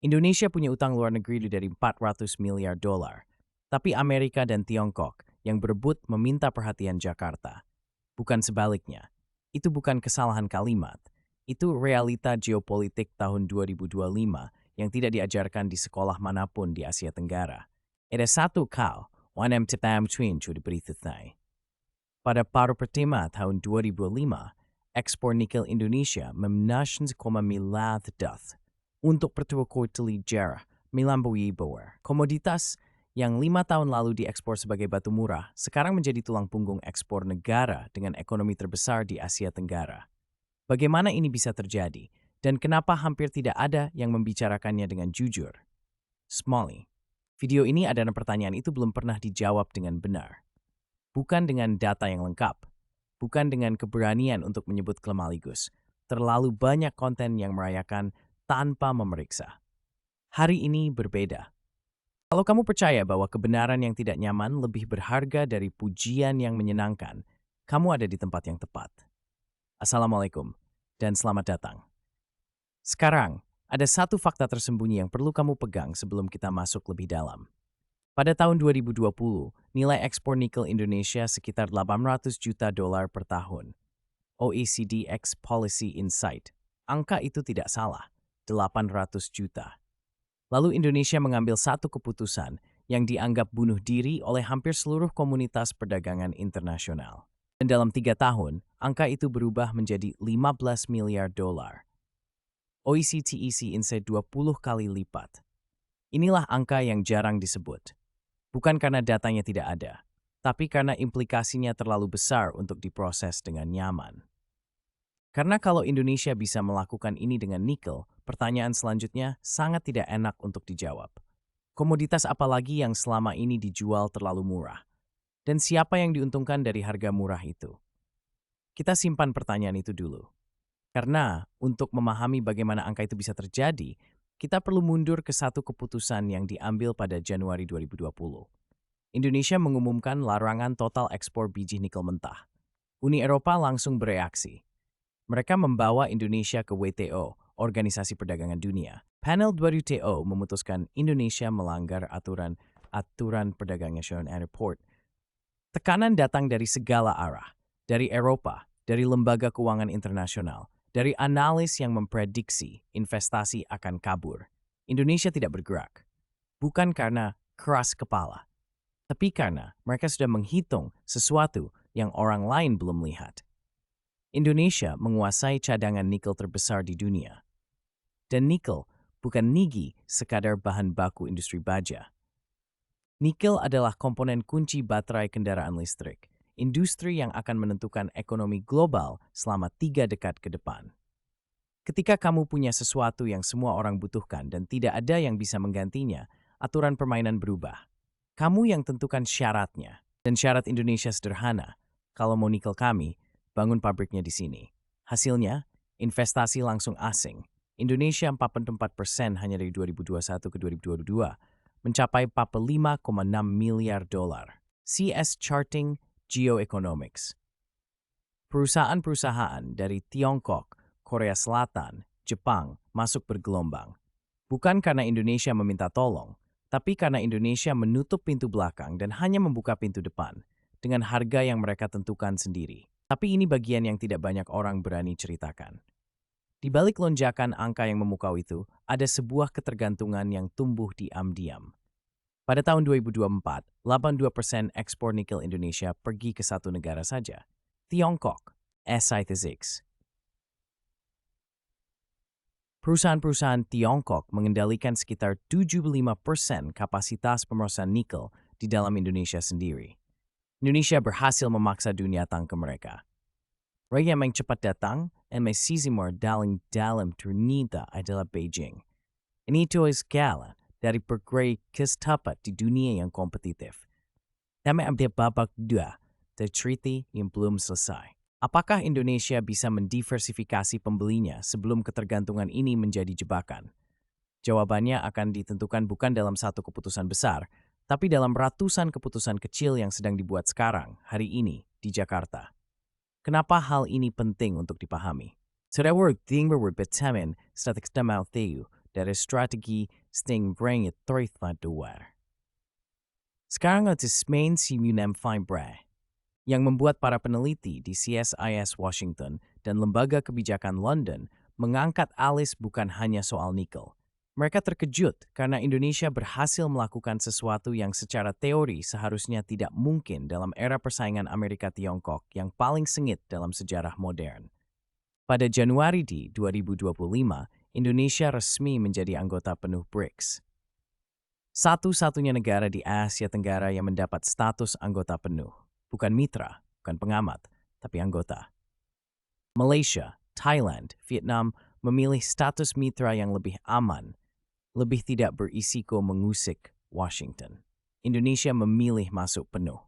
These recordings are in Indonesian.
Indonesia punya utang luar negeri lebih dari 400 miliar dolar. Tapi Amerika dan Tiongkok yang berebut meminta perhatian Jakarta. Bukan sebaliknya. Itu bukan kesalahan kalimat. Itu realita geopolitik tahun 2025 yang tidak diajarkan di sekolah manapun di Asia Tenggara. Ada satu hal, wanam tipam twin cu diberitatai. Pada paruh pertama tahun 2005, ekspor nikel Indonesia memenaskan miliar dolar untuk pertua kuartali jarah melampaui bawah. Komoditas yang 5 tahun lalu diekspor sebagai batu murah sekarang menjadi tulang punggung ekspor negara dengan ekonomi terbesar di Asia Tenggara. Bagaimana ini bisa terjadi dan kenapa hampir tidak ada yang membicarakannya dengan jujur? Smalley, video ini adalah pertanyaan itu belum pernah dijawab dengan benar. Bukan dengan data yang lengkap, bukan dengan keberanian untuk menyebut klemaligus. Terlalu banyak konten yang merayakan tanpa memeriksa. Hari ini berbeda. Kalau kamu percaya bahwa kebenaran yang tidak nyaman lebih berharga dari pujian yang menyenangkan, kamu ada di tempat yang tepat. Assalamualaikum, dan selamat datang. Sekarang, ada satu fakta tersembunyi yang perlu kamu pegang sebelum kita masuk lebih dalam. Pada tahun 2020, nilai ekspor nikel Indonesia sekitar 800 juta dolar per tahun. OECD X Policy Insight. Angka itu tidak salah, 800 juta. Lalu Indonesia mengambil satu keputusan yang dianggap bunuh diri oleh hampir seluruh komunitas perdagangan internasional. Dan dalam 3 tahun, angka itu berubah menjadi 15 miliar dolar. OECD Insight 20 kali lipat. Inilah angka yang jarang disebut. Bukan karena datanya tidak ada, tapi karena implikasinya terlalu besar untuk diproses dengan nyaman. Karena kalau Indonesia bisa melakukan ini dengan nikel, pertanyaan selanjutnya sangat tidak enak untuk dijawab. Komoditas apa lagi yang selama ini dijual terlalu murah? Dan siapa yang diuntungkan dari harga murah itu? Kita simpan pertanyaan itu dulu. Karena untuk memahami bagaimana angka itu bisa terjadi, kita perlu mundur ke satu keputusan yang diambil pada Januari 2020. Indonesia mengumumkan larangan total ekspor biji nikel mentah. Uni Eropa langsung bereaksi. Mereka membawa Indonesia ke WTO, Organisasi Perdagangan Dunia. Panel WTO memutuskan Indonesia melanggar aturan perdagangan nasional report. Tekanan datang dari segala arah, dari Eropa, dari lembaga keuangan internasional, dari analis yang memprediksi investasi akan kabur. Indonesia tidak bergerak, bukan karena keras kepala, tapi karena mereka sudah menghitung sesuatu yang orang lain belum lihat. Indonesia menguasai cadangan nikel terbesar di dunia. Dan nikel bukan nigi sekadar bahan baku industri baja. Nikel adalah komponen kunci baterai kendaraan listrik, industri yang akan menentukan ekonomi global selama 3 dekade ke depan. Ketika kamu punya sesuatu yang semua orang butuhkan dan tidak ada yang bisa menggantinya, aturan permainan berubah. Kamu yang tentukan syaratnya. Dan syarat Indonesia sederhana. Kalau mau nikel kami, bangun pabriknya di sini. Hasilnya, investasi langsung asing. Indonesia 44% hanya dari 2021 ke 2022, mencapai 45,6 miliar dolar. CS Charting Geoeconomics. Perusahaan-perusahaan dari Tiongkok, Korea Selatan, Jepang masuk bergelombang. Bukan karena Indonesia meminta tolong, tapi karena Indonesia menutup pintu belakang dan hanya membuka pintu depan dengan harga yang mereka tentukan sendiri. Tapi ini bagian yang tidak banyak orang berani ceritakan. Di balik lonjakan angka yang memukau itu, ada sebuah ketergantungan yang tumbuh diam-diam. Pada tahun 2024, 82% ekspor nikel Indonesia pergi ke satu negara saja, Tiongkok, SITZX. Perusahaan-perusahaan Tiongkok mengendalikan sekitar 75% kapasitas pemerosan nikel di dalam Indonesia sendiri. Indonesia berhasil memaksa dunia datang ke mereka. Rakyat yang cepat datang dan may sisimor dalam ternyata adalah Beijing. Ini itu skala dari berbagai kestapat di dunia yang kompetitif. Kami ambil babak 2 dari treaty yang belum selesai. Apakah Indonesia bisa mendiversifikasi pembelinya sebelum ketergantungan ini menjadi jebakan? Jawabannya akan ditentukan bukan dalam satu keputusan besar, tapi dalam ratusan keputusan kecil yang sedang dibuat sekarang, hari ini, di Jakarta. Kenapa hal ini penting untuk dipahami? Sedawar tinggal berbetamin statik stemau teu dari strategi sting brengit troithna duar. Sekarang otis main simunem fibre yang membuat para peneliti di CSIS Washington dan Lembaga Kebijakan London mengangkat alis bukan hanya soal nikel. Mereka terkejut karena Indonesia berhasil melakukan sesuatu yang secara teori seharusnya tidak mungkin dalam era persaingan Amerika-Tiongkok yang paling sengit dalam sejarah modern. Pada Januari 2025, Indonesia resmi menjadi anggota penuh BRICS. Satu-satunya negara di Asia Tenggara yang mendapat status anggota penuh. Bukan mitra, bukan pengamat, tapi anggota. Malaysia, Thailand, Vietnam memilih status mitra yang lebih aman, lebih tidak berisiko mengusik Washington. Indonesia memilih masuk penuh.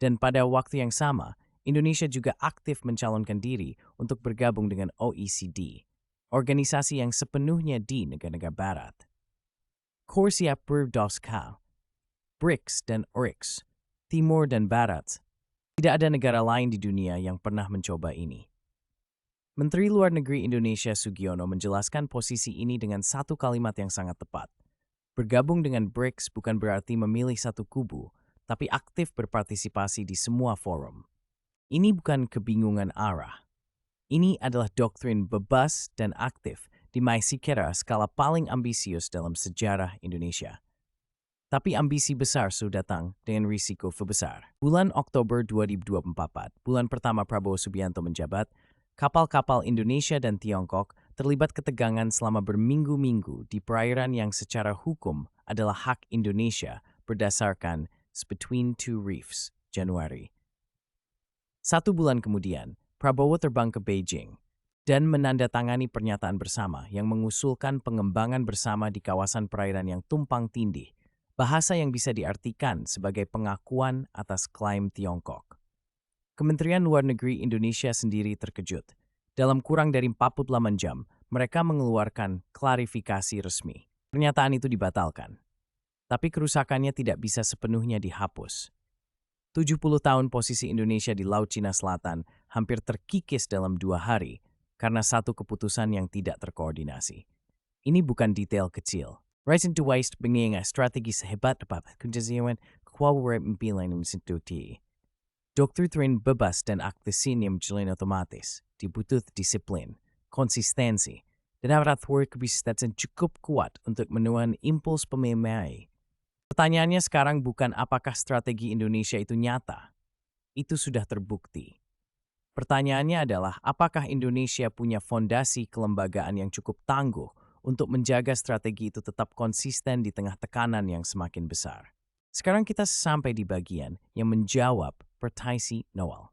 Dan pada waktu yang sama, Indonesia juga aktif mencalonkan diri untuk bergabung dengan OECD, organisasi yang sepenuhnya di negara-negara barat. Korsia Berdosca, BRICS dan ORICS, Timur dan Barat. Tidak ada negara lain di dunia yang pernah mencoba ini. Menteri Luar Negeri Indonesia Sugiono menjelaskan posisi ini dengan satu kalimat yang sangat tepat. Bergabung dengan BRICS bukan berarti memilih satu kubu, tapi aktif berpartisipasi di semua forum. Ini bukan kebingungan arah. Ini adalah doktrin bebas dan aktif di Maisikera skala paling ambisius dalam sejarah Indonesia. Tapi ambisi besar sudah datang dengan risiko besar. Bulan Oktober 2024, bulan pertama Prabowo Subianto menjabat, kapal-kapal Indonesia dan Tiongkok terlibat ketegangan selama berminggu-minggu di perairan yang secara hukum adalah hak Indonesia berdasarkan Between Two Reefs, Januari. 1 bulan kemudian, Prabowo terbang ke Beijing dan menandatangani pernyataan bersama yang mengusulkan pengembangan bersama di kawasan perairan yang tumpang tindih, bahasa yang bisa diartikan sebagai pengakuan atas klaim Tiongkok. Kementerian Luar Negeri Indonesia sendiri terkejut. Dalam kurang dari 48 jam, mereka mengeluarkan klarifikasi resmi. Pernyataan itu dibatalkan. Tapi kerusakannya tidak bisa sepenuhnya dihapus. 70 tahun posisi Indonesia di Laut Cina Selatan hampir terkikis dalam 2 hari karena satu keputusan yang tidak terkoordinasi. Ini bukan detail kecil. Rise into waste mengingat strategi sehebat apa kunjungan kuaware impilan institusi. Doktrin bebas dan aktisin yang berjalan otomatis, dibutuh disiplin, konsistensi, dan aparatur kebijakan cukup kuat untuk menuan impuls pemilih. Pertanyaannya sekarang bukan apakah strategi Indonesia itu nyata. Itu sudah terbukti. Pertanyaannya adalah apakah Indonesia punya fondasi kelembagaan yang cukup tangguh untuk menjaga strategi itu tetap konsisten di tengah tekanan yang semakin besar. Sekarang kita sampai di bagian yang menjawab pertanyaan Noel.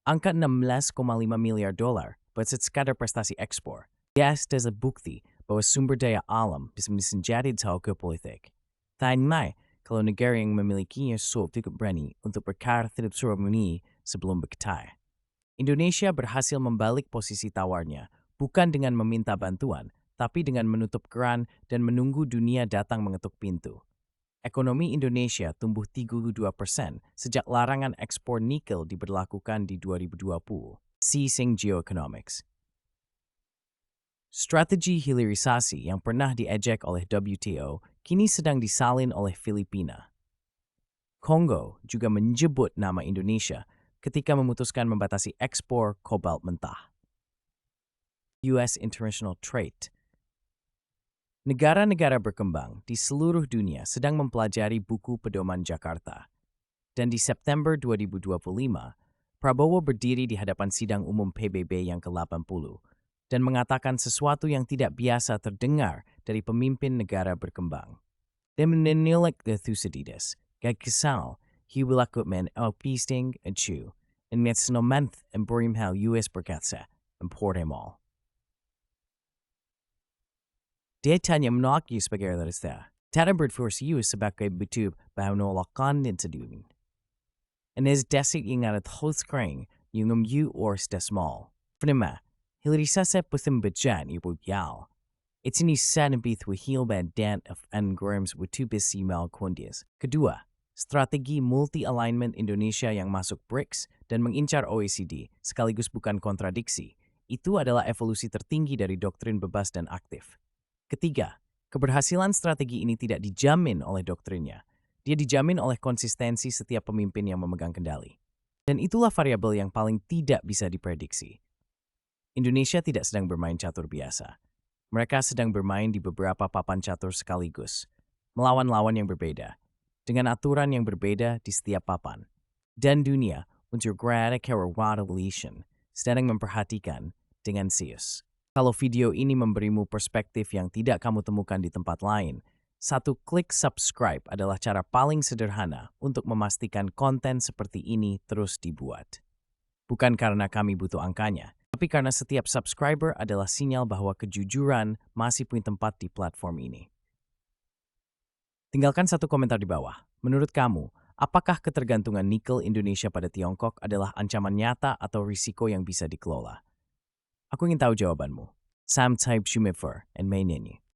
Angka 16,5 miliar dolar buat sekadar prestasi ekspor. Yes, ada bukti bahwa sumber daya alam bisa menjadi tahu geopolitik. Tanya, kalau negara yang memilikinya cukup berani untuk berkar terhadap Surabaya sebelum berkata. Indonesia berhasil membalik posisi tawarnya, bukan dengan meminta bantuan, tapi dengan menutup keran dan menunggu dunia datang mengetuk pintu. Ekonomi Indonesia tumbuh 32% sejak larangan ekspor nikel diberlakukan di 2020. Seizing Geoeconomics. Strategi hilirisasi yang pernah diejek oleh WTO kini sedang disalin oleh Filipina. Kongo juga menyebut nama Indonesia ketika memutuskan membatasi ekspor kobalt mentah. US International Trade. Negara-negara berkembang di seluruh dunia sedang mempelajari buku pedoman Jakarta. Dan di September 2025, Prabowo berdiri di hadapan sidang umum PBB yang ke-80 dan mengatakan sesuatu yang tidak biasa terdengar dari pemimpin negara berkembang. Dia menilai Thucydides, gagkasal, hiwilakutmen alpisting and chew, and metsnomenth and borimhal US berkatsa, and portemol. Dia tanya menolak sebagai realistia. Tara berforce sebagai butub bahwa menolakkan din sa duwin. And as desik yung at host kring yung or small. Pernama, hilarisasa pusim bajan ibugyal. It's in his sanabith with heel bad dant of angorms with two busy malcondias. Kedua, strategi multi-alignment Indonesia yang masuk BRICS dan mengincar OECD sekaligus bukan kontradiksi. Itu adalah evolusi tertinggi dari doktrin bebas dan aktif. Ketiga, keberhasilan strategi ini tidak dijamin oleh doktrinnya. Dia dijamin oleh konsistensi setiap pemimpin yang memegang kendali. Dan itulah variabel yang paling tidak bisa diprediksi. Indonesia tidak sedang bermain catur biasa. Mereka sedang bermain di beberapa papan catur sekaligus, melawan lawan yang berbeda, dengan aturan yang berbeda di setiap papan. Dan dunia, untuk revelation, sedang memperhatikan dengan serius. Kalau video ini memberimu perspektif yang tidak kamu temukan di tempat lain, satu klik subscribe adalah cara paling sederhana untuk memastikan konten seperti ini terus dibuat. Bukan karena kami butuh angkanya, tapi karena setiap subscriber adalah sinyal bahwa kejujuran masih punya tempat di platform ini. Tinggalkan satu komentar di bawah. Menurut kamu, apakah ketergantungan nikel Indonesia pada Tiongkok adalah ancaman nyata atau risiko yang bisa dikelola? Aku ingin tahu jawabanmu. Sam type Shumifer and Mainini.